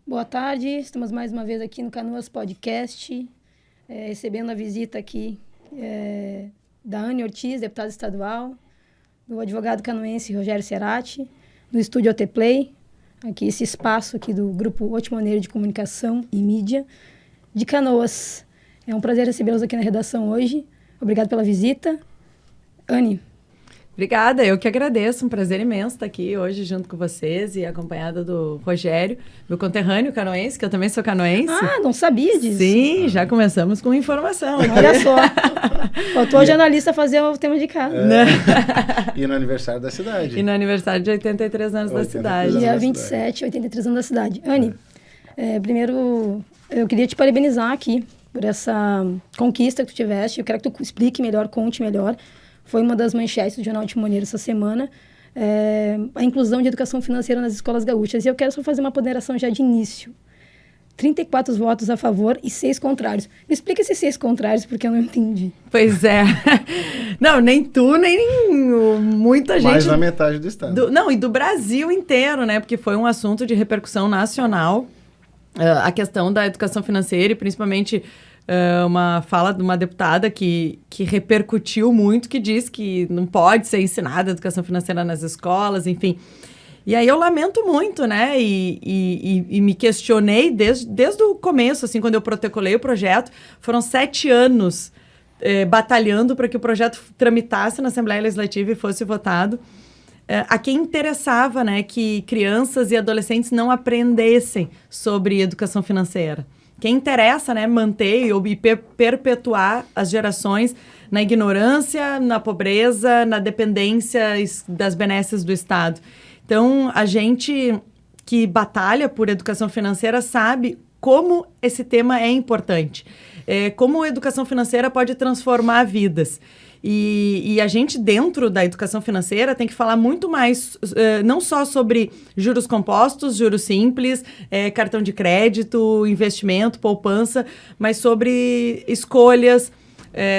Boa tarde, estamos mais uma vez aqui no Canoas Podcast, recebendo a visita aqui da Anne Ortiz, deputada estadual, do advogado canoense Rogério Cerati, do estúdio OT Play, aqui esse espaço aqui do Grupo Otimoneiro de Comunicação e Mídia de Canoas. É um prazer recebê-los aqui na redação hoje. Obrigado pela visita. Anne. Obrigada, eu que agradeço, um prazer imenso estar aqui hoje junto com vocês e acompanhada do Rogério, meu conterrâneo canoense, que eu também sou canoense. Ah, não sabia disso. Sim, já começamos com informação. Olha só, faltou a jornalista fazer o tema de casa. E no aniversário da cidade. E no aniversário de 83 anos da cidade. Dia 27, 83 anos da cidade. Anne, primeiro eu queria te parabenizar aqui por essa conquista que tu tiveste. Eu quero que tu explique melhor, conte melhor. Foi uma das manchetes do Jornal Otimoneiro essa semana, a inclusão de educação financeira nas escolas gaúchas. E eu quero só fazer uma ponderação já de início. 34 votos a favor e 6 contrários. Me explica esses 6 contrários, porque eu não entendi. Pois é. Não, nem tu, nem muita gente... Mais da metade do estado. E do Brasil inteiro, né? Porque foi um assunto de repercussão nacional. A questão da educação financeira e principalmente... uma fala de uma deputada que repercutiu muito, que diz que não pode ser ensinada educação financeira nas escolas, enfim. E aí eu lamento muito, né? E me questionei desde o começo, assim, quando eu protocolei o projeto. Foram 7 anos batalhando para que o projeto tramitasse na Assembleia Legislativa e fosse votado. A quem interessava, né, que crianças e adolescentes não aprendessem sobre educação financeira. Quem interessa, né, manter e perpetuar as gerações na ignorância, na pobreza, na dependência das benesses do Estado. Então, a gente que batalha por educação financeira sabe como esse tema é importante. Como a educação financeira pode transformar vidas. E a gente, dentro da educação financeira, tem que falar muito mais, não só sobre juros compostos, juros simples, cartão de crédito, investimento, poupança, mas sobre escolhas,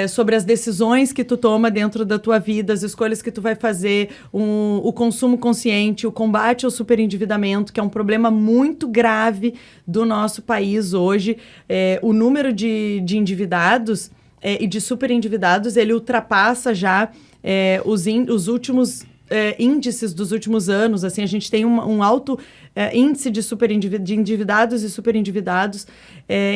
sobre as decisões que tu toma dentro da tua vida, as escolhas que tu vai fazer, o consumo consciente, o combate ao superendividamento, que é um problema muito grave do nosso país hoje. O número de endividados... e de superendividados, ele ultrapassa já os últimos índices dos últimos anos. Assim, a gente tem um alto índice de endividados e superendividados.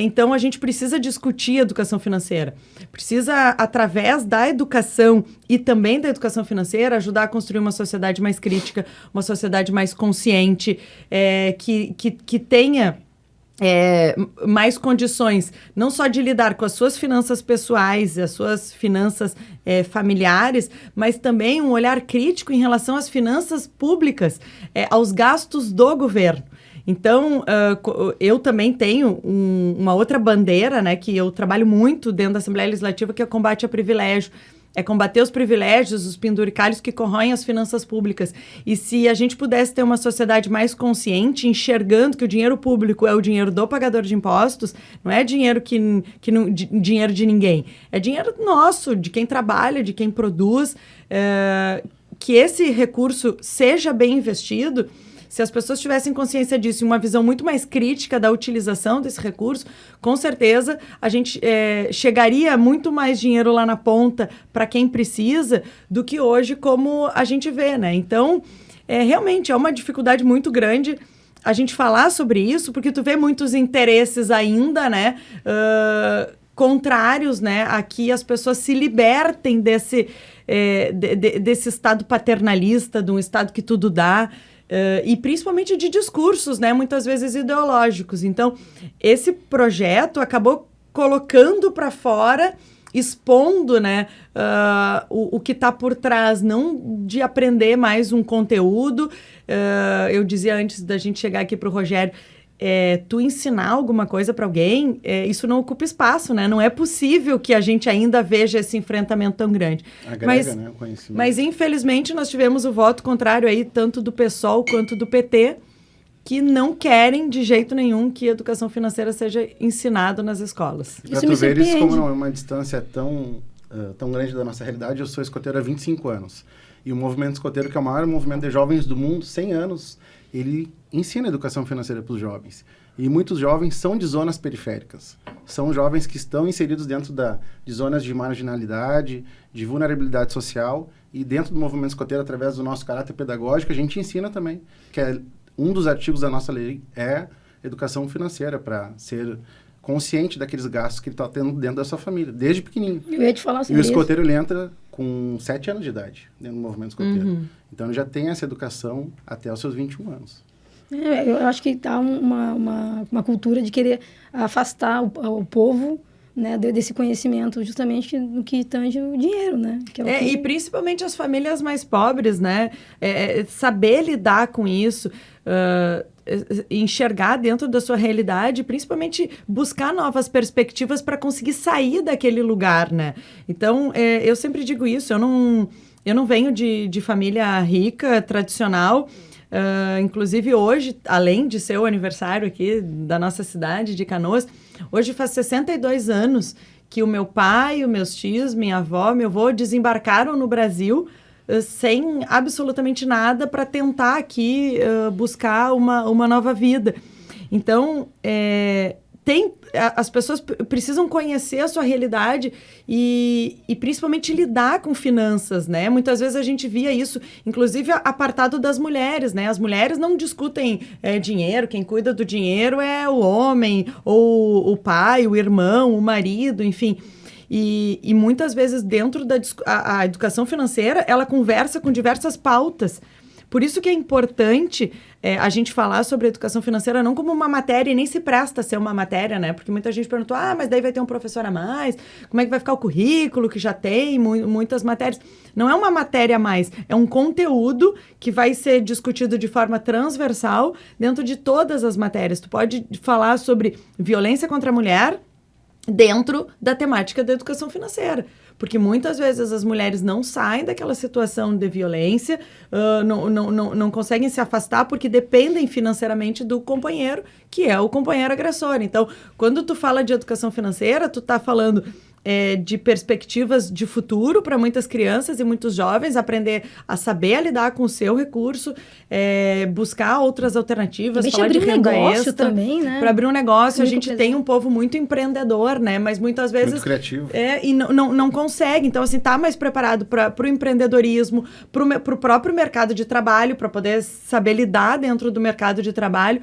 Então, a gente precisa discutir educação financeira. Precisa, através da educação e também da educação financeira, ajudar a construir uma sociedade mais crítica, uma sociedade mais consciente, que tenha... mais condições, não só de lidar com as suas finanças pessoais, as suas finanças familiares, mas também um olhar crítico em relação às finanças públicas, aos gastos do governo. Então, eu também tenho uma outra bandeira, né, que eu trabalho muito dentro da Assembleia Legislativa, que é o combate a privilégio. É combater os privilégios, os penduricalhos que corroem as finanças públicas. E se a gente pudesse ter uma sociedade mais consciente, enxergando que o dinheiro público é o dinheiro do pagador de impostos, não é dinheiro dinheiro de ninguém. É dinheiro nosso, de quem trabalha, de quem produz. Que esse recurso seja bem investido. Se as pessoas tivessem consciência disso e uma visão muito mais crítica da utilização desse recurso, com certeza a gente chegaria muito mais dinheiro lá na ponta para quem precisa do que hoje, como a gente vê, né? Então, realmente é uma dificuldade muito grande a gente falar sobre isso, porque tu vê muitos interesses ainda, né? Contrários, né? A que as pessoas se libertem desse estado paternalista, de um estado que tudo dá. E principalmente de discursos, né, muitas vezes ideológicos. Então, esse projeto acabou colocando para fora, expondo, né, o que está por trás, não de aprender mais um conteúdo. Eu dizia antes da gente chegar aqui para o Rogério, tu ensinar alguma coisa para alguém, isso não ocupa espaço, né? Não é possível que a gente ainda veja esse enfrentamento tão grande. Agrega, né, o conhecimento. Mas, infelizmente, nós tivemos o voto contrário aí, tanto do PSOL quanto do PT, que não querem de jeito nenhum que a educação financeira seja ensinada nas escolas. Para tu veres como não é uma distância tão grande da nossa realidade, eu sou escoteiro há 25 anos. E o movimento escoteiro, que é o maior movimento de jovens do mundo, 100 anos, ele ensina educação financeira para os jovens. E muitos jovens são de zonas periféricas. São jovens que estão inseridos dentro de zonas de marginalidade, de vulnerabilidade social. E dentro do movimento escoteiro, através do nosso caráter pedagógico, a gente ensina também, que um dos artigos da nossa lei é educação financeira, para ser consciente daqueles gastos que ele está tendo dentro da sua família, desde pequenininho. Eu ia te falar sobre E o isso. escoteiro, ele entra com 7 anos de idade, dentro do movimento escoteiro. Então, ele já tem essa educação até os seus 21 anos. Eu acho que há uma cultura de querer afastar o povo, né, desse conhecimento, justamente no que tange o dinheiro, né? Que é o que... E principalmente as famílias mais pobres, né? Saber lidar com isso, enxergar dentro da sua realidade, principalmente buscar novas perspectivas para conseguir sair daquele lugar, né? Então, eu sempre digo isso, eu não venho de família rica, tradicional. Inclusive hoje, além de ser o aniversário aqui da nossa cidade, de Canoas, hoje faz 62 anos que o meu pai, os meus tios, minha avó, meu avô desembarcaram no Brasil sem absolutamente nada para tentar aqui buscar uma nova vida. Então, as pessoas precisam conhecer a sua realidade e principalmente lidar com finanças, né? Muitas vezes a gente via isso, inclusive apartado das mulheres, né? As mulheres não discutem dinheiro, quem cuida do dinheiro é o homem, ou o pai, o irmão, o marido, enfim. E muitas vezes dentro a educação financeira, ela conversa com diversas pautas. Por isso que é importante a gente falar sobre a educação financeira não como uma matéria, e nem se presta a ser uma matéria, né? Porque muita gente perguntou, mas daí vai ter um professor a mais? Como é que vai ficar o currículo, que já tem muitas matérias? Não é uma matéria a mais, é um conteúdo que vai ser discutido de forma transversal dentro de todas as matérias. Tu pode falar sobre violência contra a mulher dentro da temática da educação financeira. Porque muitas vezes as mulheres não saem daquela situação de violência, não conseguem se afastar porque dependem financeiramente do companheiro, que é o companheiro agressor. Então, quando tu fala de educação financeira, tu tá falando de perspectivas de futuro para muitas crianças e muitos jovens, aprender a saber lidar com o seu recurso, buscar outras alternativas, falar de renda extra também, né? Para abrir um negócio, a gente tem um povo muito empreendedor, né? Mas muitas vezes... Muito criativo. E não consegue. Então, assim, tá mais preparado para o empreendedorismo, para o próprio mercado de trabalho, para poder saber lidar dentro do mercado de trabalho.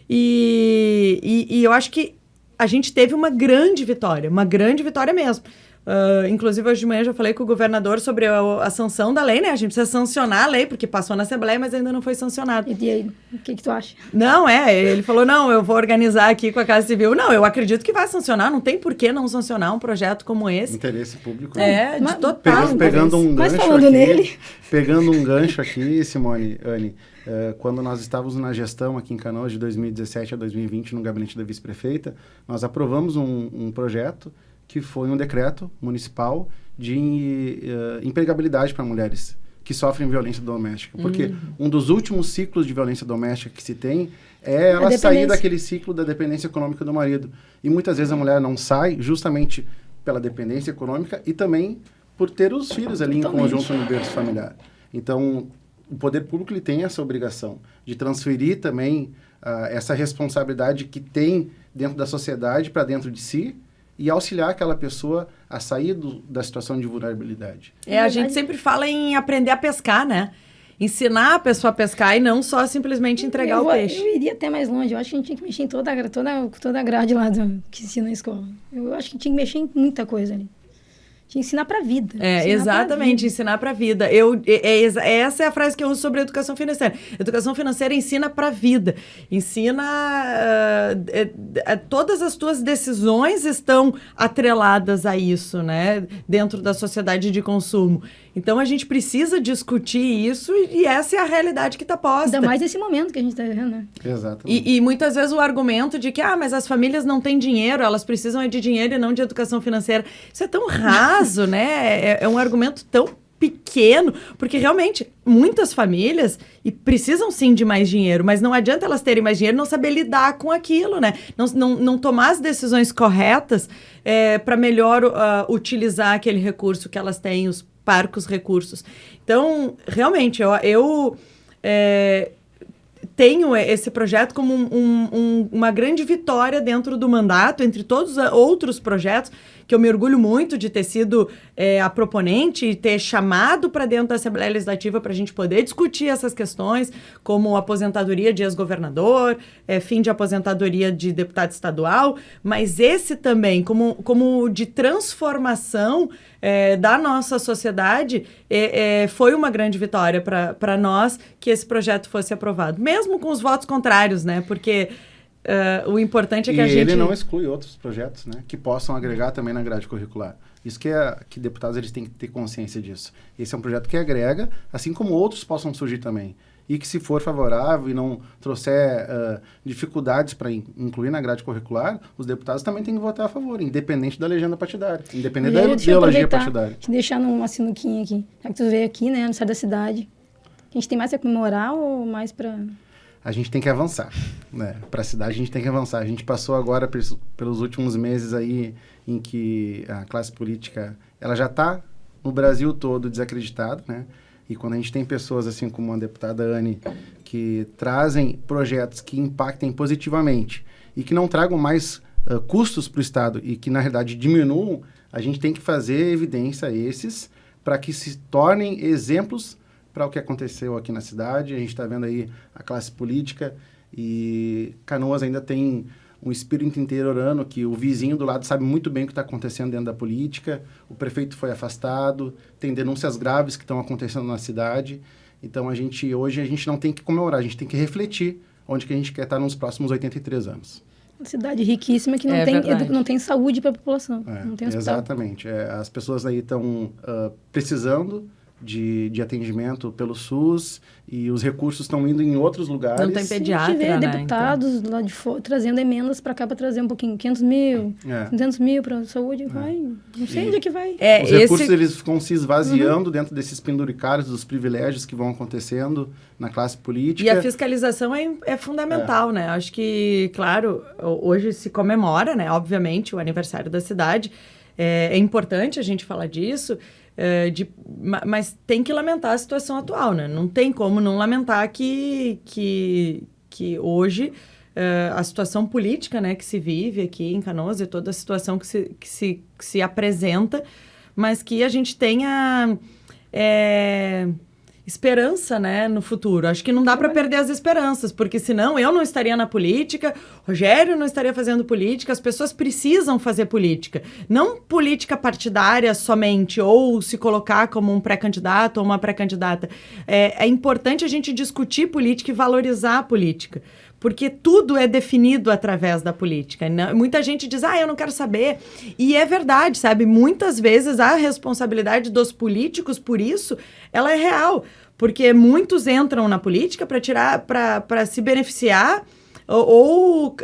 E eu acho que a gente teve uma grande vitória mesmo. Inclusive, hoje de manhã já falei com o governador sobre a sanção da lei, né? A gente precisa sancionar a lei, porque passou na Assembleia, mas ainda não foi sancionado. E aí, o que tu acha? Não, ele falou, eu vou organizar aqui com a Casa Civil. Não, eu acredito que vai sancionar, não tem por que não sancionar um projeto como esse. Interesse público. De total. Pegando um mas gancho falando aqui, nele... Pegando um gancho aqui, Simone, Anne, quando nós estávamos na gestão aqui em Canoas de 2017 a 2020 no gabinete da vice-prefeita, nós aprovamos um projeto que foi um decreto municipal de empregabilidade para mulheres que sofrem violência doméstica. Porque um dos últimos ciclos de violência doméstica que se tem é ela sair daquele ciclo da dependência econômica do marido. E muitas vezes a mulher não sai justamente pela dependência econômica e também por ter os filhos ali em conjunto no berço familiar. Então, o poder público ele tem essa obrigação de transferir também essa responsabilidade que tem dentro da sociedade para dentro de si e auxiliar aquela pessoa a sair da situação de vulnerabilidade. A gente sempre fala em aprender a pescar, né? Ensinar a pessoa a pescar e não só simplesmente entregar o peixe. Eu iria até mais longe. Eu acho que a gente tinha que mexer em toda a grade lá que ensina na escola. Eu acho que tinha que mexer em muita coisa ali. Tinha que ensinar para a vida. Exatamente, ensinar para a vida. Essa é a frase que eu uso sobre a educação financeira. Educação financeira ensina para a vida. Ensina... todas as tuas decisões estão atreladas a isso, né? Dentro da sociedade de consumo. Então, a gente precisa discutir isso e essa é a realidade que está posta. Ainda mais nesse momento que a gente está vivendo, né? Exatamente. E muitas vezes o argumento de que, mas as famílias não têm dinheiro, elas precisam de dinheiro e não de educação financeira. Isso é tão raso, né? É um argumento tão pequeno, porque realmente muitas famílias precisam sim de mais dinheiro, mas não adianta elas terem mais dinheiro e não saber lidar com aquilo, né? Não tomar as decisões corretas para melhor utilizar aquele recurso que elas têm, os parcos recursos. Então, realmente, eu tenho esse projeto como uma grande vitória dentro do mandato, entre todos os outros projetos, que eu me orgulho muito de ter sido a proponente e ter chamado para dentro da Assembleia Legislativa para a gente poder discutir essas questões, como aposentadoria de ex-governador, fim de aposentadoria de deputado estadual, mas esse também, como de transformação da nossa sociedade, foi uma grande vitória para nós que esse projeto fosse aprovado, mesmo com os votos contrários, né? Porque o importante é que a gente... ele não exclui outros projetos, né, que possam agregar também na grade curricular. Isso que deputados eles têm que ter consciência disso. Esse é um projeto que agrega, assim como outros possam surgir também. E que, se for favorável e não trouxer dificuldades para incluir na grade curricular, os deputados também têm que votar a favor, independente da legenda partidária, independente da ideologia partidária. Te deixar numa sinuquinha aqui. Já que tu veio aqui, né, no estado da cidade, a gente tem mais para comemorar ou mais para... A gente tem que avançar, né? Para a cidade a gente tem que avançar. A gente passou agora pelos últimos meses aí em que a classe política ela já está no Brasil todo desacreditada, né? E quando a gente tem pessoas assim como a deputada Anne que trazem projetos que impactem positivamente e que não tragam mais custos para o Estado e que na realidade diminuam, a gente tem que fazer evidência a esses para que se tornem exemplos para o que aconteceu aqui na cidade. A gente está vendo aí a classe política e Canoas ainda tem um espírito interiorano que o vizinho do lado sabe muito bem o que está acontecendo dentro da política, o prefeito foi afastado, tem denúncias graves que estão acontecendo na cidade. Então, hoje a gente não tem que comemorar, a gente tem que refletir onde que a gente quer estar nos próximos 83 anos. Uma cidade riquíssima que não tem saúde para a população. Não tem hospital. Exatamente. As pessoas aí estão precisando de atendimento pelo SUS e os recursos estão indo em outros lugares. Não tem pediatra, né? deputados então, lá de fora trazendo emendas para cá para trazer um pouquinho, 500 mil, 200 mil para a saúde, vai, não sei onde é que vai. Os recursos eles ficam se esvaziando dentro desses penduricários, dos privilégios que vão acontecendo na classe política. E a fiscalização é fundamental, né? Acho que, claro, hoje se comemora, né? Obviamente, o aniversário da cidade. É importante a gente falar disso, mas tem que lamentar a situação atual, né? Não tem como não lamentar que hoje a situação política, né, que se vive aqui em Canoas e toda a situação que se apresenta, mas que a gente tenha esperança, né, no futuro. Acho que não dá para perder as esperanças, porque senão eu não estaria na política, Rogério não estaria fazendo política, as pessoas precisam fazer política. Não política partidária somente, ou se colocar como um pré-candidato ou uma pré-candidata. É importante a gente discutir política e valorizar a política, porque tudo é definido através da política. Muita gente diz, eu não quero saber. E é verdade, sabe? Muitas vezes a responsabilidade dos políticos por isso, ela é real. Porque muitos entram na política para se beneficiar ou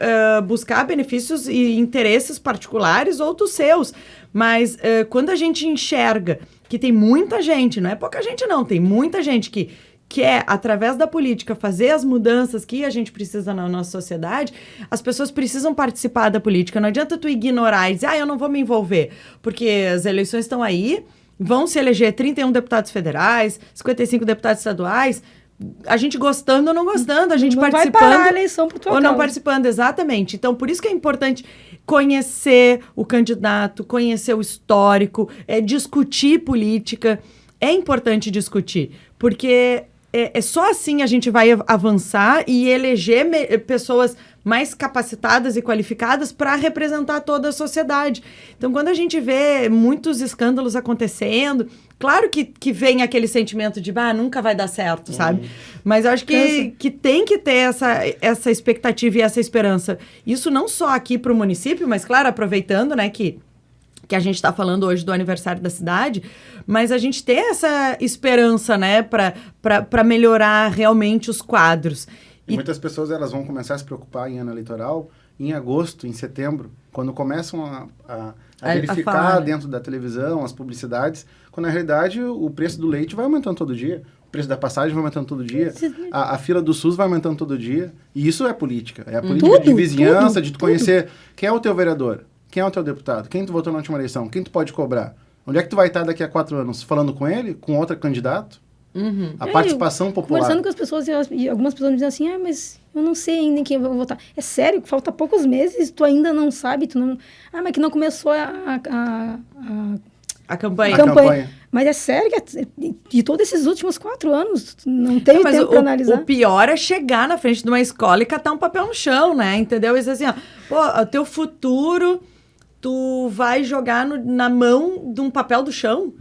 buscar benefícios e interesses particulares ou dos seus. Mas quando a gente enxerga que tem muita gente, não é pouca gente não, tem muita gente que quer, através da política, fazer as mudanças que a gente precisa na nossa sociedade, as pessoas precisam participar da política. Não adianta tu ignorar e dizer, eu não vou me envolver, porque as eleições estão aí, vão se eleger 31 deputados federais, 55 deputados estaduais, a gente gostando ou não gostando, a gente não participando... vai parar a eleição por tua ou causa. não participando, exatamente. Então, por isso que é importante conhecer o candidato, conhecer o histórico, discutir política. É importante discutir, porque só assim a gente vai avançar e eleger pessoas mais capacitadas e qualificadas para representar toda a sociedade. Então, quando a gente vê muitos escândalos acontecendo, claro que vem aquele sentimento de, nunca vai dar certo, sabe? Mas eu acho que tem que ter essa expectativa e essa esperança. Isso não só aqui para o município, mas, claro, aproveitando, né, que a gente está falando hoje do aniversário da cidade, mas a gente ter essa esperança, né, para melhorar realmente os quadros. E muitas pessoas elas vão começar a se preocupar em ano eleitoral em agosto, em setembro, quando começam a verificar falar, né? Dentro da televisão, as publicidades, quando na realidade o preço do leite vai aumentando todo dia, o preço da passagem vai aumentando todo dia, a fila do SUS vai aumentando todo dia, e isso é política. É a política de vizinhança, de tu conhecer quem é o teu vereador, quem é o teu deputado, quem tu votou na última eleição, quem tu pode cobrar. Onde é que tu vai estar daqui a 4 anos? Falando com ele? Com outro candidato? A participação popular. Conversando com as pessoas, e algumas pessoas me dizem assim, mas eu não sei ainda em quem eu vou votar. É sério, falta poucos meses, tu ainda não sabe, mas que não começou A campanha. Mas é sério que de todos esses últimos 4 anos, não teve tempo para analisar. O pior é chegar na frente de uma escola e catar um papel no chão, né? Entendeu? E dizer assim, o teu futuro, tu vai jogar na mão de um papel do chão,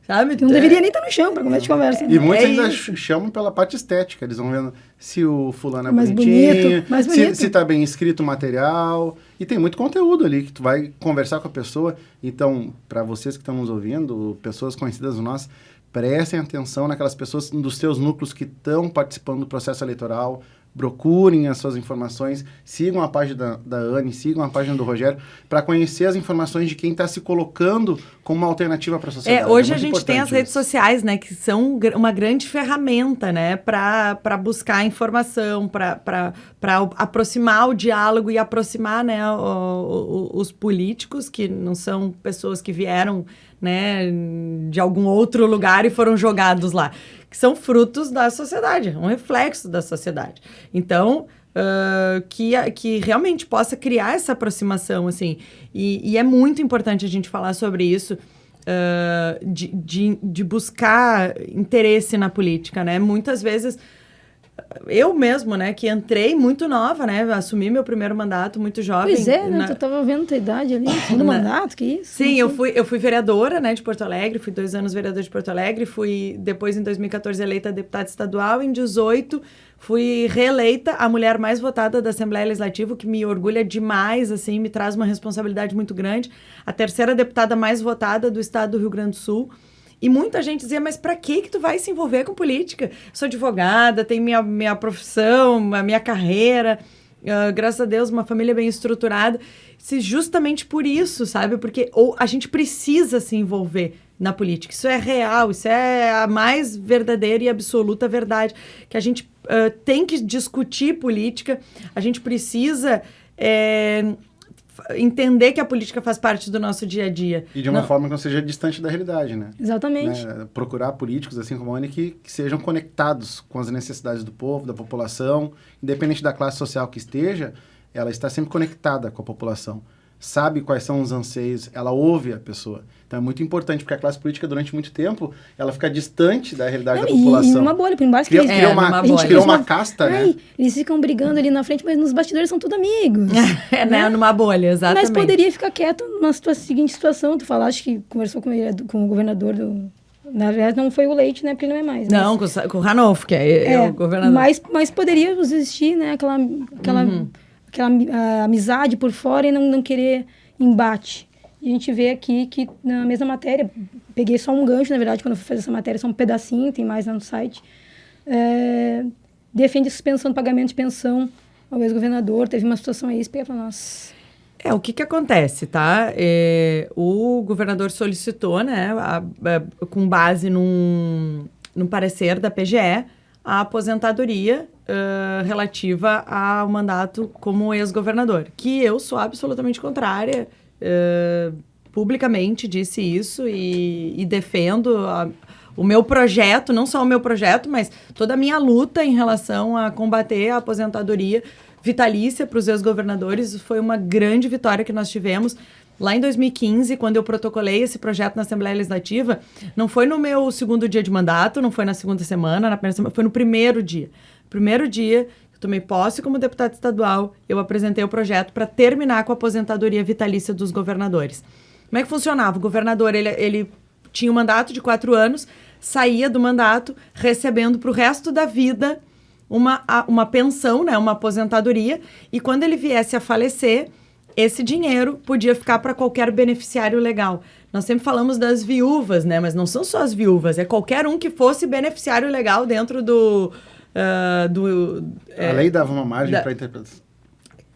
sabe? Não deveria nem estar no chão para começar de conversa. E muitos ainda chamam pela parte estética. Eles vão vendo se o fulano é mais bonitinho, mais bonito. Se tá bem escrito o material. E tem muito conteúdo ali que tu vai conversar com a pessoa. Então, para vocês que estão nos ouvindo, pessoas conhecidas nós, prestem atenção naquelas pessoas dos seus núcleos que estão participando do processo eleitoral. Procurem as suas informações, sigam a página da Anne, sigam a página do Rogério, para conhecer as informações de quem está se colocando como uma alternativa para a sociedade. Hoje a gente tem as redes sociais, né, que são uma grande ferramenta, né, para buscar informação, para aproximar o diálogo e aproximar, né, os políticos, que não são pessoas que vieram, né, de algum outro lugar e foram jogados lá, que são frutos da sociedade, um reflexo da sociedade. Então, que realmente possa criar essa aproximação, assim. E é muito importante a gente falar sobre isso, de buscar interesse na política, né? Muitas vezes, eu mesmo, né, que entrei muito nova, né, assumi meu primeiro mandato muito jovem. Pois é, né, tu estava vendo tua idade ali, segundo mandato, que isso? Sim, eu fui vereadora, né, de Porto Alegre, fui 2 anos vereadora de Porto Alegre, fui depois em 2014 eleita deputada estadual, em 2018 fui reeleita a mulher mais votada da Assembleia Legislativa, o que me orgulha demais, assim, me traz uma responsabilidade muito grande, a 3ª deputada mais votada do estado do Rio Grande do Sul. E muita gente dizia, mas para que tu vai se envolver com política? Sou advogada, tenho minha profissão, a minha carreira, graças a Deus, uma família bem estruturada. Justamente por isso, sabe? Porque a gente precisa se envolver na política. Isso é real, isso é a mais verdadeira e absoluta verdade. Que a gente tem que discutir política, a gente precisa entender que a política faz parte do nosso dia a dia. E de uma forma que não seja distante da realidade, né? Exatamente. Procurar políticos, assim como a Anne, que sejam conectados com as necessidades do povo, da população, independente da classe social que esteja, ela está sempre conectada com a população. Sabe quais são os anseios, ela ouve a pessoa. Então é muito importante, porque a classe política, durante muito tempo, ela fica distante da realidade da população. E numa bolha, por embaixo. Criou uma casta, né? Eles ficam brigando ali na frente, mas nos bastidores são tudo amigos. Né? Numa bolha, exatamente. Mas poderia ficar quieto na seguinte situação. Tu falaste que conversou com o governador do... Na verdade, não foi o Leite, né? Porque ele não é mais. Não, com o Ranolfo, que é o governador. Mas poderia existir, né? Aquela amizade por fora e não querer embate. E a gente vê aqui que na mesma matéria, peguei só um gancho, na verdade, quando eu fui fazer essa matéria, só um pedacinho, tem mais lá no site, defende suspensão do pagamento de pensão ao ex-governador, teve uma situação aí, explica para nós. O que acontece, tá? O governador solicitou, né, com base num parecer da PGE, a aposentadoria relativa ao mandato como ex-governador, que eu sou absolutamente contrária, publicamente disse isso e defendo o meu projeto, não só o meu projeto, mas toda a minha luta em relação a combater a aposentadoria vitalícia para os ex-governadores. Foi uma grande vitória que nós tivemos. Lá em 2015, quando eu protocolei esse projeto na Assembleia Legislativa, não foi no meu 2º dia de mandato, não foi na 2ª semana, na primeira semana, foi no primeiro dia. Primeiro dia, eu tomei posse como deputada estadual, eu apresentei o projeto para terminar com a aposentadoria vitalícia dos governadores. Como é que funcionava? O governador, ele tinha um mandato de 4 anos, saía do mandato recebendo para o resto da vida uma pensão, né, uma aposentadoria, e quando ele viesse a falecer, esse dinheiro podia ficar para qualquer beneficiário legal. Nós sempre falamos das viúvas, né? Mas não são só as viúvas, é qualquer um que fosse beneficiário legal dentro do... a lei dava uma margem para interpretação.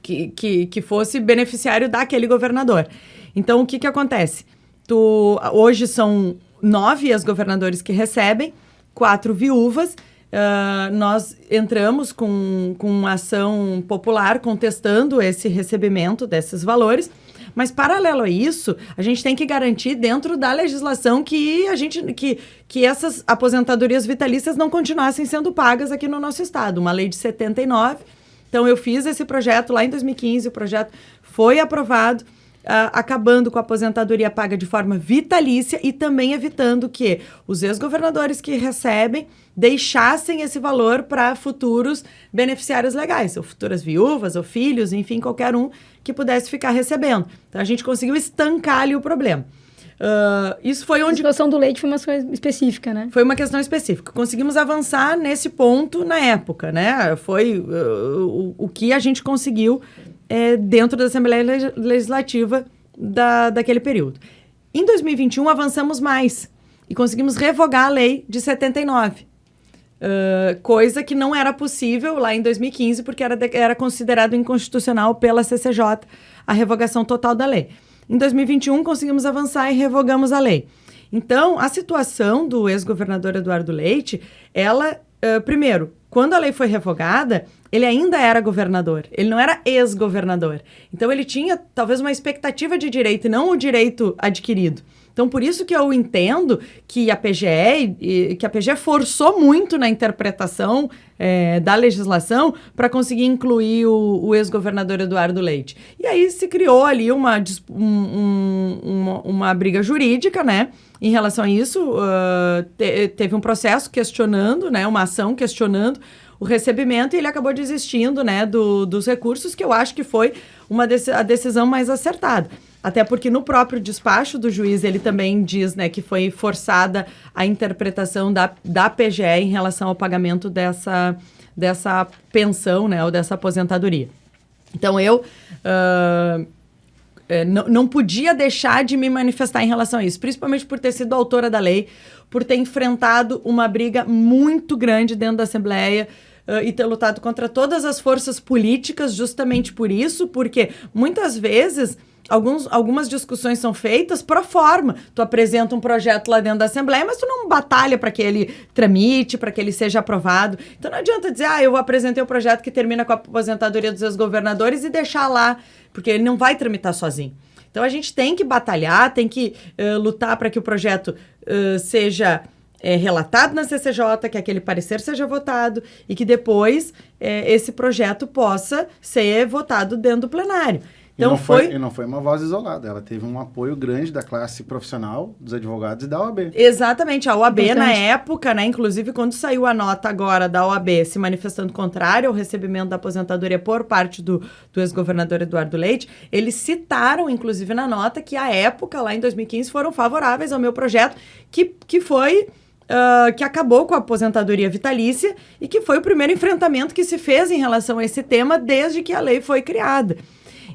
Que fosse beneficiário daquele governador. Então, o que acontece? Hoje são 9 ex-governadores que recebem, 4 viúvas. Nós entramos com uma ação popular contestando esse recebimento desses valores, Mas, paralelo a isso, a gente tem que garantir dentro da legislação que essas aposentadorias vitalícias não continuassem sendo pagas aqui no nosso estado. Uma lei de 79. Então, eu fiz esse projeto lá em 2015, o projeto foi aprovado, acabando com a aposentadoria paga de forma vitalícia e também evitando que os ex-governadores que recebem deixassem esse valor para futuros beneficiários legais, ou futuras viúvas, ou filhos, enfim, qualquer um que pudesse ficar recebendo. Então, a gente conseguiu estancar ali o problema. Isso foi onde... A situação do leite foi uma coisa específica, né? Foi uma questão específica. Conseguimos avançar nesse ponto na época, né? Foi o que a gente conseguiu dentro da Assembleia Legislativa daquele período. Em 2021, avançamos mais e conseguimos revogar a lei de 79. Coisa que não era possível lá em 2015, porque era considerado inconstitucional pela CCJ a revogação total da lei. Em 2021, conseguimos avançar e revogamos a lei. Então, a situação do ex-governador Eduardo Leite, ela, primeiro, quando a lei foi revogada, ele ainda era governador, ele não era ex-governador. Então, ele tinha talvez uma expectativa de direito e não o direito adquirido. Então, por isso que eu entendo que a PGE forçou muito na interpretação da legislação para conseguir incluir o ex-governador Eduardo Leite. E aí se criou ali uma briga jurídica, né? Em relação a isso, teve um processo questionando, né? Uma ação questionando o recebimento e ele acabou desistindo, né? Dos recursos, que eu acho que foi a decisão mais acertada. Até porque no próprio despacho do juiz ele também diz, né, que foi forçada a interpretação da PGE em relação ao pagamento dessa pensão, né, ou dessa aposentadoria. Então eu não podia deixar de me manifestar em relação a isso, principalmente por ter sido autora da lei, por ter enfrentado uma briga muito grande dentro da Assembleia, e ter lutado contra todas as forças políticas justamente por isso, porque muitas vezes algumas discussões são feitas pro forma. Tu apresenta um projeto lá dentro da Assembleia, mas tu não batalha para que ele tramite, para que ele seja aprovado. Então não adianta dizer, eu apresentei um projeto que termina com a aposentadoria dos ex-governadores e deixar lá, porque ele não vai tramitar sozinho. Então a gente tem que batalhar, tem que lutar para que o projeto seja relatado na CCJ, que aquele parecer seja votado e que depois esse projeto possa ser votado dentro do plenário. Então, e não foi uma voz isolada, ela teve um apoio grande da classe profissional, dos advogados e da OAB. Exatamente, a OAB na época, né, inclusive quando saiu a nota agora da OAB se manifestando contrário ao recebimento da aposentadoria por parte do ex-governador Eduardo Leite, eles citaram, inclusive na nota, que à época, lá em 2015, foram favoráveis ao meu projeto, que foi... que acabou com a aposentadoria vitalícia e que foi o primeiro enfrentamento que se fez em relação a esse tema desde que a lei foi criada.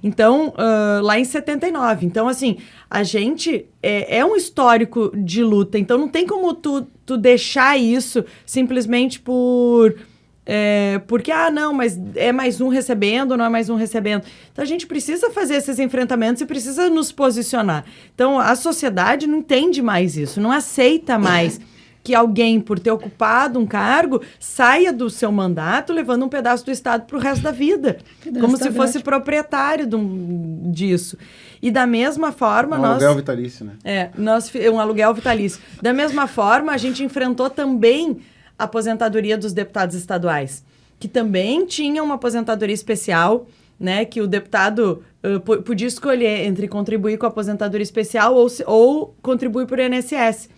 Então, lá em 79. Então, assim, a gente é um histórico de luta. Então, não tem como tu deixar isso simplesmente porque, não, mas é mais um recebendo, não é mais um recebendo. Então, a gente precisa fazer esses enfrentamentos e precisa nos posicionar. Então, a sociedade não entende mais isso, não aceita mais que alguém, por ter ocupado um cargo, saia do seu mandato levando um pedaço do Estado para o resto da vida. Como se fosse proprietário disso. E da mesma forma... Um aluguel vitalício, né? Um aluguel vitalício. Da mesma forma, a gente enfrentou também a aposentadoria dos deputados estaduais, que também tinham uma aposentadoria especial, né, que o deputado podia escolher entre contribuir com a aposentadoria especial ou contribuir por INSS.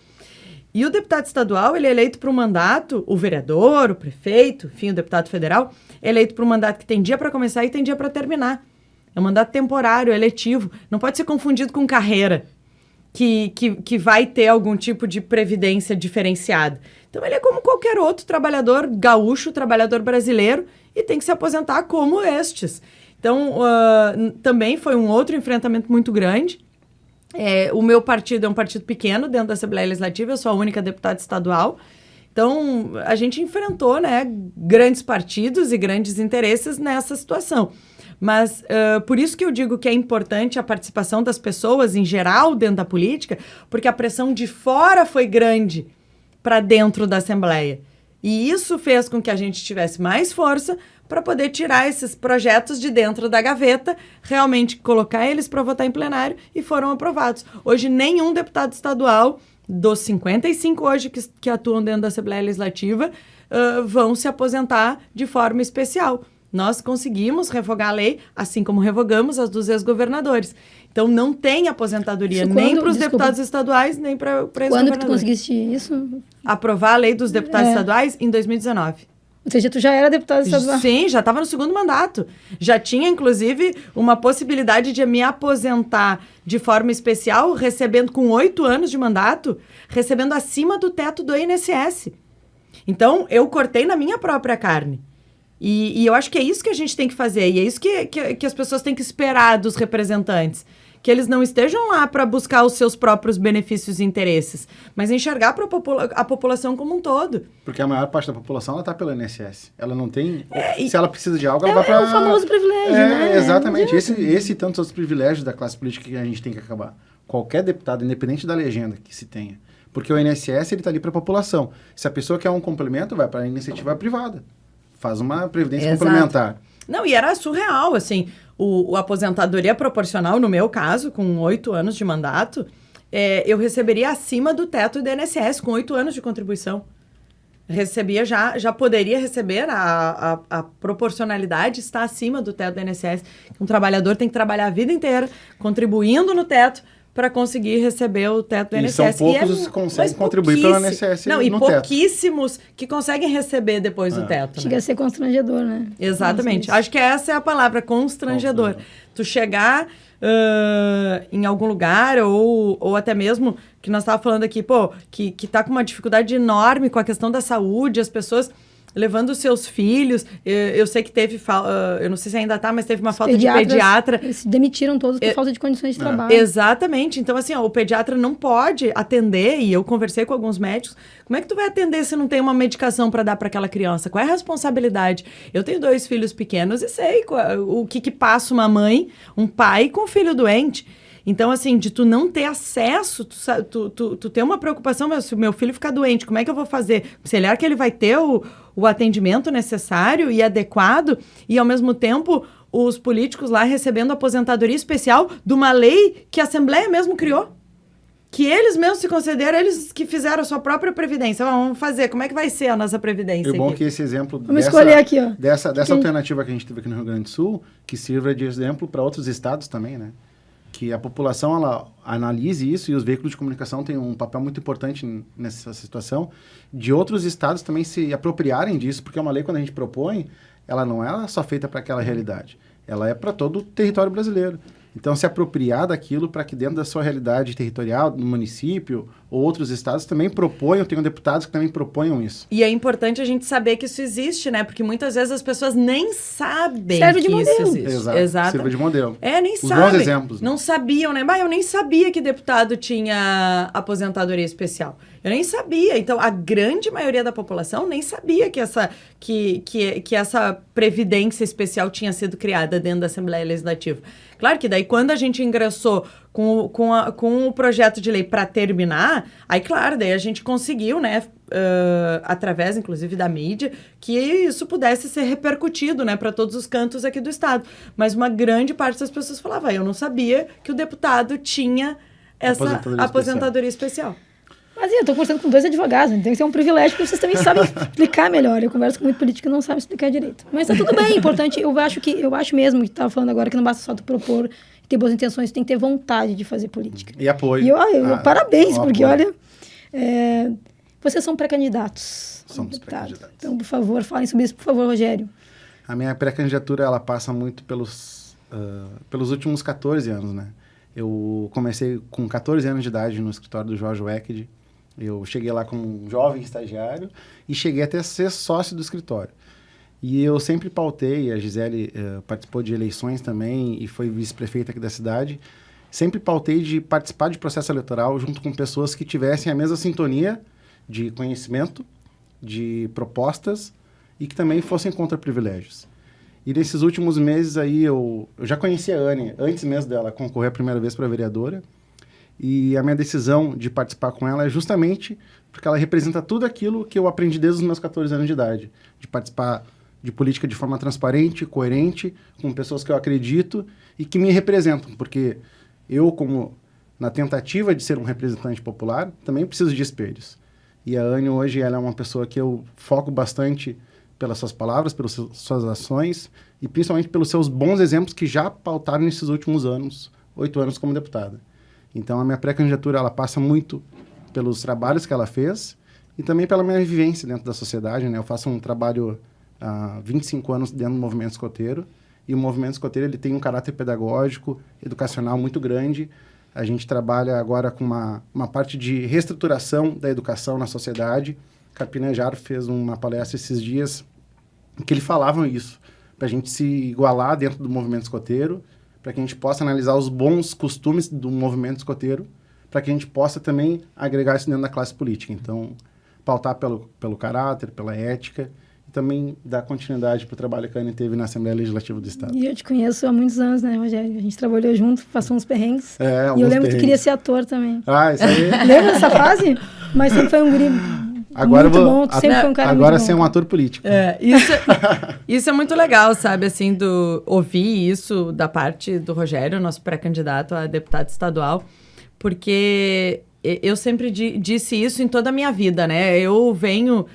E o deputado estadual, ele é eleito para um mandato, o vereador, o prefeito, enfim, o deputado federal, é eleito para um mandato que tem dia para começar e tem dia para terminar. É um mandato temporário, eletivo. Não pode ser confundido com carreira, que vai ter algum tipo de previdência diferenciada. Então, ele é como qualquer outro trabalhador gaúcho, trabalhador brasileiro, e tem que se aposentar como estes. Então, também foi um outro enfrentamento muito grande. O meu partido é um partido pequeno dentro da Assembleia Legislativa, eu sou a única deputada estadual. Então, a gente enfrentou, né, grandes partidos e grandes interesses nessa situação. Mas, por isso que eu digo que é importante a participação das pessoas em geral dentro da política, porque a pressão de fora foi grande para dentro da Assembleia. E isso fez com que a gente tivesse mais força para poder tirar esses projetos de dentro da gaveta, realmente colocar eles para votar em plenário e foram aprovados. Hoje, nenhum deputado estadual dos 55 hoje que atuam dentro da Assembleia Legislativa vão se aposentar de forma especial. Nós conseguimos revogar a lei, assim como revogamos as dos ex-governadores. Então, não tem aposentadoria nem para os deputados estaduais, nem para ex-governadores. Quando que tu conseguiste isso? Aprovar a lei dos deputados estaduais em 2019. Ou seja, tu já era deputado estadual. Sim, já estava no segundo mandato. Já tinha, inclusive, uma possibilidade de me aposentar de forma especial, recebendo com 8 anos de mandato, recebendo acima do teto do INSS. Então, eu cortei na minha própria carne. E eu acho que é isso que a gente tem que fazer. E é isso que as pessoas têm que esperar dos representantes. Que eles não estejam lá para buscar os seus próprios benefícios e interesses, mas enxergar para a população como um todo. Porque a maior parte da população, ela está pelo INSS. Ela não tem... se ela precisa de algo, ela vai para... É o famoso privilégio, né? Exatamente. Esse e tantos outros privilégios da classe política que a gente tem que acabar. Qualquer deputado, independente da legenda que se tenha. Porque o INSS, ele está ali para a população. Se a pessoa quer um complemento, vai para a iniciativa privada. Faz uma previdência complementar. Não, e era surreal, assim, a aposentadoria proporcional, no meu caso, com 8 anos de mandato, eu receberia acima do teto do INSS, com 8 anos de contribuição. Recebia já poderia receber, a proporcionalidade está acima do teto do INSS. Um trabalhador tem que trabalhar a vida inteira, contribuindo no teto, para conseguir receber o teto do INSS. São poucos os que conseguem contribuir pelo INSS no teto. E pouquíssimos que conseguem receber depois do teto. Chega a ser constrangedor, né? Exatamente. Acho que essa é a palavra, constrangedor. Tu chegar em algum lugar ou até mesmo, que nós estávamos falando aqui, que tá com uma dificuldade enorme com a questão da saúde, as pessoas levando os seus filhos. Eu sei que teve, eu não sei se ainda tá, mas teve uma falta de pediatra. Eles se demitiram todos por falta de condições de trabalho. Exatamente. Então, assim, o pediatra não pode atender, e eu conversei com alguns médicos, como é que tu vai atender se não tem uma medicação para dar para aquela criança? Qual é a responsabilidade? Eu tenho 2 filhos pequenos e sei o que passa uma mãe, um pai com um filho doente. Então, assim, de tu não ter acesso, tu ter uma preocupação, mas se o meu filho ficar doente, como é que eu vou fazer? Será que ele vai ter o atendimento necessário e adequado? E, ao mesmo tempo, os políticos lá recebendo aposentadoria especial de uma lei que a Assembleia mesmo criou. Que eles mesmos se concederam, eles que fizeram a sua própria previdência. Vamos fazer, como é que vai ser a nossa previdência? É bom aqui? que esse exemplo dessa alternativa que a gente teve aqui no Rio Grande do Sul, que sirva de exemplo para outros estados também, né? Que a população, ela analise isso, e os veículos de comunicação têm um papel muito importante nessa situação, de outros estados também se apropriarem disso, porque uma lei, quando a gente propõe, ela não é só feita para aquela realidade, ela é para todo o território brasileiro. Então, se apropriar daquilo para que dentro da sua realidade territorial, no município ou outros estados também proponham, tenham deputados que também proponham isso. E é importante a gente saber que isso existe, né? Porque muitas vezes as pessoas nem sabem Serve de que modelo. isso existe. Exato. Serve de modelo. Nem Os sabem. bons exemplos. Não sabiam, né? Eu nem sabia que deputado tinha aposentadoria especial. Eu nem sabia. Então, a grande maioria da população nem sabia que essa previdência especial tinha sido criada dentro da Assembleia Legislativa. Claro que daí, quando a gente ingressou com o projeto de lei para terminar, aí, claro, daí a gente conseguiu, né, através, inclusive, da mídia, que isso pudesse ser repercutido, né, para todos os cantos aqui do estado. Mas uma grande parte das pessoas falava, eu não sabia que o deputado tinha essa aposentadoria especial. Mas eu tô conversando com 2 advogados, tem que ser um privilégio, porque vocês também sabem explicar melhor. Eu converso com muito político que não sabe explicar direito. Mas tá tudo bem, importante. Eu acho mesmo que tu tava falando agora que não basta só tu propor, ter boas intenções, tu tem que ter vontade de fazer política. E apoio. E parabéns, porque olha, vocês são pré-candidatos. Somos pré-candidatos. Então, por favor, falem sobre isso, por favor, Rogério. A minha pré-candidatura, ela passa muito pelos últimos 14 anos, né? Eu comecei com 14 anos de idade no escritório do Jorge Wecked. Eu cheguei lá como um jovem estagiário e cheguei até a ser sócio do escritório. E eu sempre pautei, a Gisele participou de eleições também e foi vice-prefeita aqui da cidade, sempre pautei de participar de processo eleitoral junto com pessoas que tivessem a mesma sintonia de conhecimento, de propostas e que também fossem contra privilégios. E nesses últimos meses aí eu já conhecia a Anne, antes mesmo dela concorrer a primeira vez para vereadora, E a minha decisão de participar com ela é justamente porque ela representa tudo aquilo que eu aprendi desde os meus 14 anos de idade. De participar de política de forma transparente, coerente, com pessoas que eu acredito e que me representam. Porque eu, como na tentativa de ser um representante popular, também preciso de espelhos. E a Anne hoje ela é uma pessoa que eu foco bastante pelas suas palavras, pelas suas ações e principalmente pelos seus bons exemplos que já pautaram nesses últimos anos, 8 anos como deputada. Então, a minha pré-candidatura, ela passa muito pelos trabalhos que ela fez e também pela minha vivência dentro da sociedade, né? Eu faço um trabalho há 25 anos dentro do movimento escoteiro e o movimento escoteiro, ele tem um caráter pedagógico, educacional muito grande. A gente trabalha agora com uma parte de reestruturação da educação na sociedade. Carpinejar fez uma palestra esses dias em que eles falavam isso, para a gente se igualar dentro do movimento escoteiro, para que a gente possa analisar os bons costumes do movimento escoteiro, para que a gente possa também agregar isso dentro da classe política. Então, pautar pelo caráter, pela ética, e também dar continuidade para o trabalho que a Anne teve na Assembleia Legislativa do Estado. E eu te conheço há muitos anos, né, Rogério? A gente trabalhou junto, passou uns perrengues. E eu lembro que tu queria ser ator também. Ah, isso aí. Lembra dessa fase? Mas sempre foi um guri agora muito bom, tu sempre foi um cara agora muito ser bom. um ator político. Isso é muito legal, sabe, assim, ouvir isso da parte do Rogério, nosso pré-candidato a deputado estadual, porque eu sempre disse isso em toda a minha vida, né? Eu venho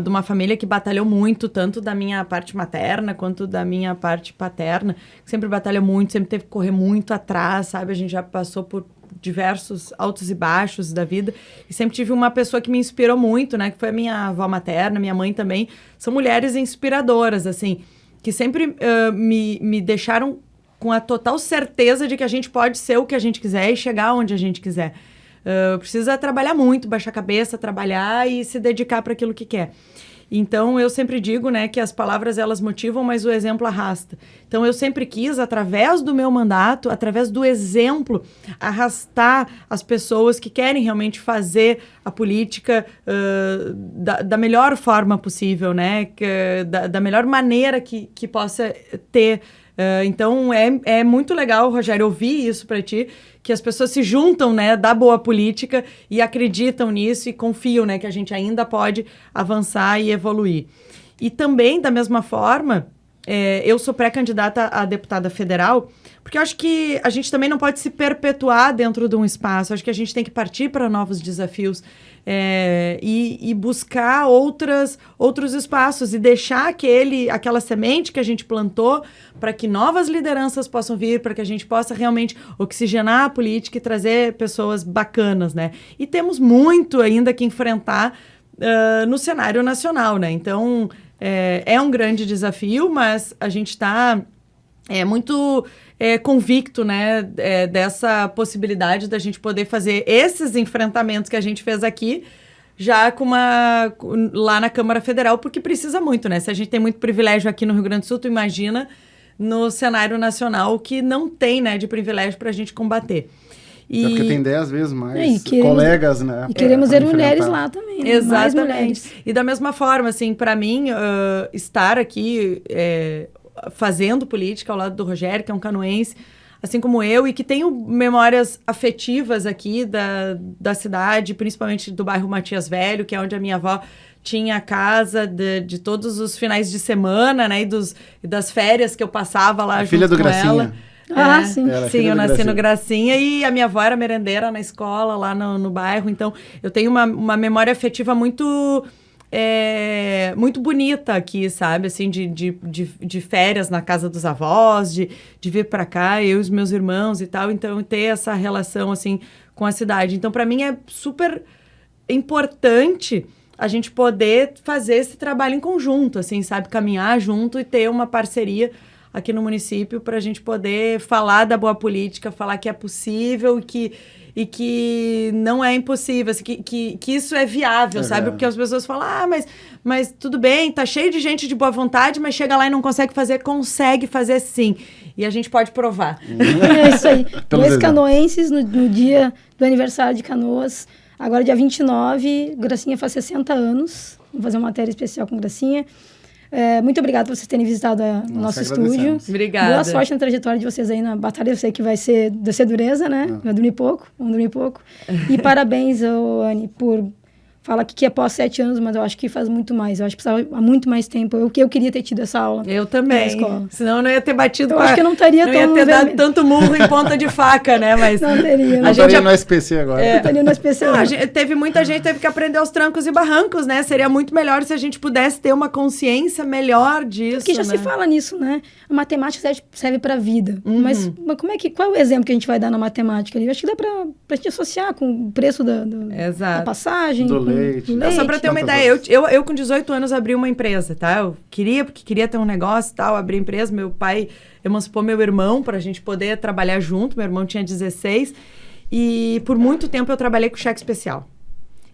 de uma família que batalhou muito, tanto da minha parte materna quanto da minha parte paterna, que sempre batalhou muito, sempre teve que correr muito atrás, sabe? A gente já passou por diversos altos e baixos da vida e sempre tive uma pessoa que me inspirou muito, né? Que foi a minha avó materna, minha mãe também. São mulheres inspiradoras, assim, que sempre me deixaram com a total certeza de que a gente pode ser o que a gente quiser e chegar onde a gente quiser. Precisa trabalhar muito, baixar a cabeça, trabalhar e se dedicar para aquilo que quer. Então, eu sempre digo, né, que as palavras, elas motivam, mas o exemplo arrasta. Então, eu sempre quis, através do meu mandato, através do exemplo, arrastar as pessoas que querem realmente fazer a política da melhor forma possível, né, da melhor maneira que possa ter. Então, é muito legal, Rogério, ouvir isso para ti, que as pessoas se juntam, né, da boa política e acreditam nisso e confiam, né, que a gente ainda pode avançar e evoluir. E também, da mesma forma, eu sou pré-candidata a deputada federal, porque eu acho que a gente também não pode se perpetuar dentro de um espaço, acho que a gente tem que partir para novos desafios e buscar outros espaços e deixar aquela semente que a gente plantou para que novas lideranças possam vir, para que a gente possa realmente oxigenar a política e trazer pessoas bacanas, né? E temos muito ainda que enfrentar no cenário nacional, né? Então, é um grande desafio, mas a gente está muito convicto, né, dessa possibilidade da gente poder fazer esses enfrentamentos que a gente fez aqui já lá na Câmara Federal, porque precisa muito, né? Se a gente tem muito privilégio aqui no Rio Grande do Sul, tu imagina no cenário nacional que não tem, né, de privilégio para a gente combater. Porque tem 10 vezes mais colegas, né? E queremos ver mulheres lá também, né? Exatamente. Mais mulheres. E da mesma forma, assim, para mim, estar aqui fazendo política ao lado do Rogério, que é um canoense, assim como eu, e que tenho memórias afetivas aqui da cidade, principalmente do bairro Matias Velho, que é onde a minha avó tinha a casa de todos os finais de semana, né? E das férias que eu passava lá junto filha do com Gracinha. ela. Sim. Sim, eu nasci no Gracinha e a minha avó era merendeira na escola, lá no bairro. Então, eu tenho uma memória afetiva muito bonita aqui, sabe? Assim, de férias na casa dos avós, de vir para cá, eu e os meus irmãos e tal. Então, ter essa relação, assim, com a cidade. Então, para mim, é super importante a gente poder fazer esse trabalho em conjunto, assim, sabe? Caminhar junto e ter uma parceria aqui no município para a gente poder falar da boa política, falar que é possível e que não é impossível, assim, que isso é viável, sabe? Porque as pessoas falam, mas tudo bem, tá cheio de gente de boa vontade, mas chega lá e não consegue fazer sim. E a gente pode provar. É isso aí. Dois canoenses no dia do aniversário de Canoas. Agora, dia 29, Gracinha faz 60 anos. Vou fazer uma matéria especial com Gracinha. Muito obrigada por vocês terem visitado o nosso estúdio. agradecemos. Obrigada. Boa sorte na trajetória de vocês aí na batalha. Eu sei que vai ser dureza, né? Vai dormir pouco, vamos dormir pouco. E parabéns, Anne, por... Fala que é após 7 anos, mas eu acho que faz muito mais. Eu acho que precisava há muito mais tempo. Eu queria ter tido essa aula. Eu também. Na escola. Senão eu não ia ter batido Eu acho que eu não estaria não tão ia ter dado vermelho. tanto murro em ponta de faca, né? Mas Não teria. Não Não estaria no SPC agora. Eu estaria no SPC. Não, teve muita gente que teve que aprender aos trancos e barrancos, né? Seria muito melhor se a gente pudesse ter uma consciência melhor disso, Porque já né? se fala nisso, né? A matemática serve para a vida. Mas qual é o exemplo que a gente vai dar na matemática ali? Eu acho que dá para gente associar com o preço da Exato. passagem. Do com leite. do Não, só para ter uma Tantas ideia, outras. eu com 18 anos abri uma empresa, tá? Eu porque queria ter um negócio e tal, abri a empresa. Meu pai emancipou meu irmão para a gente poder trabalhar junto. Meu irmão tinha 16. E por muito tempo eu trabalhei com cheque especial.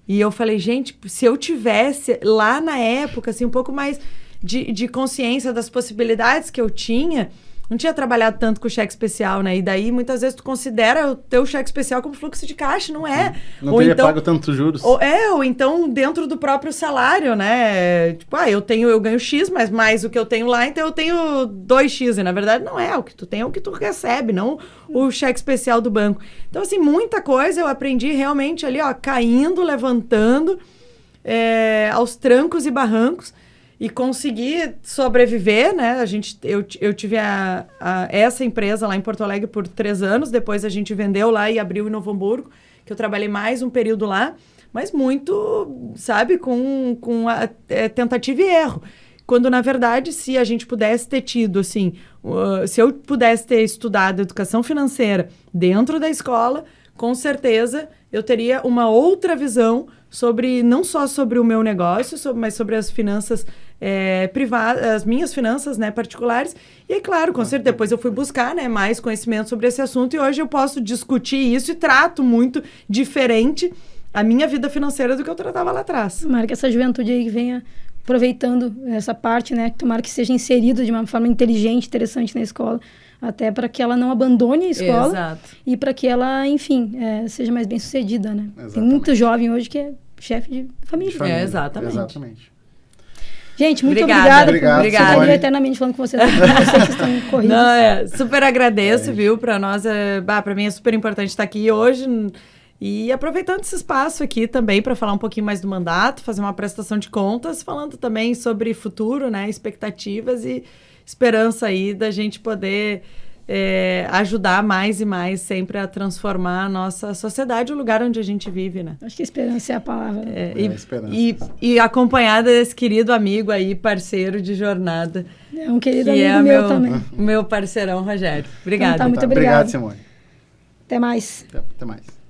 E eu falei, gente, se eu tivesse lá na época, assim, um pouco mais de consciência das possibilidades que eu tinha, não tinha trabalhado tanto com cheque especial, né? E daí, muitas vezes, tu considera o teu cheque especial como fluxo de caixa, não é? Não Ou teria então, pago tantos juros. ou então dentro do próprio salário, né? Tipo, eu ganho X, mas mais o que eu tenho lá, então eu tenho 2X. E na verdade não é, o que tu tem é o que tu recebe, não o cheque especial do banco. Então, assim, muita coisa eu aprendi realmente ali, ó, caindo, levantando, aos trancos e barrancos. E consegui sobreviver, né? Eu tive essa empresa lá em Porto Alegre por 3 anos. Depois a gente vendeu lá e abriu em Novo Hamburgo, que eu trabalhei mais um período lá. Mas muito, sabe, com tentativa e erro. Quando, na verdade, se a gente pudesse ter tido, assim... se eu pudesse ter estudado educação financeira dentro da escola, com certeza eu teria uma outra visão não só sobre o meu negócio, mas sobre as finanças privadas, as minhas finanças, né, particulares. E é claro, com certeza, depois eu fui buscar, né, mais conhecimento sobre esse assunto e hoje eu posso discutir isso e trato muito diferente a minha vida financeira do que eu tratava lá atrás. Tomara que essa juventude aí venha aproveitando essa parte, né? Tomara que seja inserida de uma forma inteligente, interessante na escola, até para que ela não abandone a escola. Exato. E para que ela, enfim, seja mais bem sucedida, né? Exatamente. Tem muito jovem hoje que é chefe de família. De família. Exatamente. Gente, muito Obrigada. obrigada. Obrigada. Ficaria eternamente falando com vocês. Eu sei que vocês estão corridos. Não, super agradeço, viu? Para nós, para mim é super importante estar aqui hoje e aproveitando esse espaço aqui também para falar um pouquinho mais do mandato, fazer uma prestação de contas, falando também sobre futuro, né? Expectativas e esperança aí da gente poder ajudar mais e mais sempre a transformar a nossa sociedade, o lugar onde a gente vive, né? Acho que esperança é a palavra. Esperança. E acompanhada desse querido amigo aí, parceiro de jornada. É um querido que amigo meu também. Meu parceirão, Rogério. Obrigada. Então tá, muito Obrigado, obrigada. Simone. Até mais. Até mais.